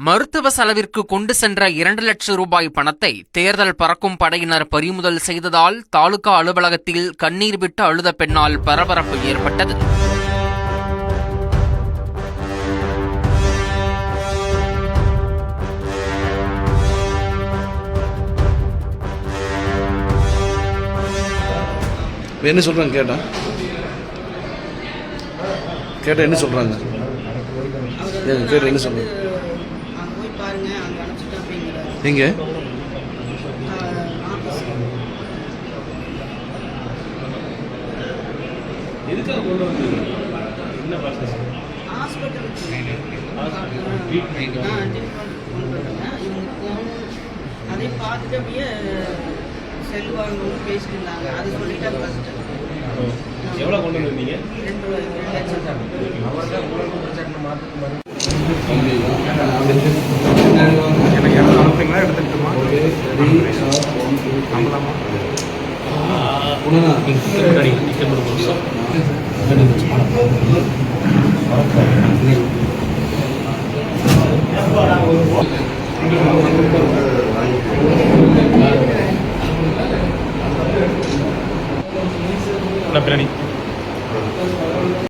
மருத்துவ செலவிற்கு கொண்டு சென்ற 2 லட்சம் ரூபாய் பணத்தை தேர்தல் பறக்கும் படையினர் பறிமுதல் செய்ததால் தாலுகா அலுவலகத்தில் கண்ணீர் விட்டு அழுத பெண்ணால் பரபரப்பு ஏற்பட்டது. என்ன சொல்றாங்க கேட்டா என்ன சொல்றாங்க என்ன சொல்றாங்க எங்க அதை பார்த்துட்டு அப்படியே செல்வாங்க பேசிட்டு இருந்தாங்க. அது சொல்லிட்டாங்க. எவ்வளோ கொண்டு வந்தீங்க? 2 லட்சம். எனக்கு எவ்வளோ அனுப்புறீங்களா எடுத்துக்கிட்டுமா? நம்பலாமா? பிரியாணி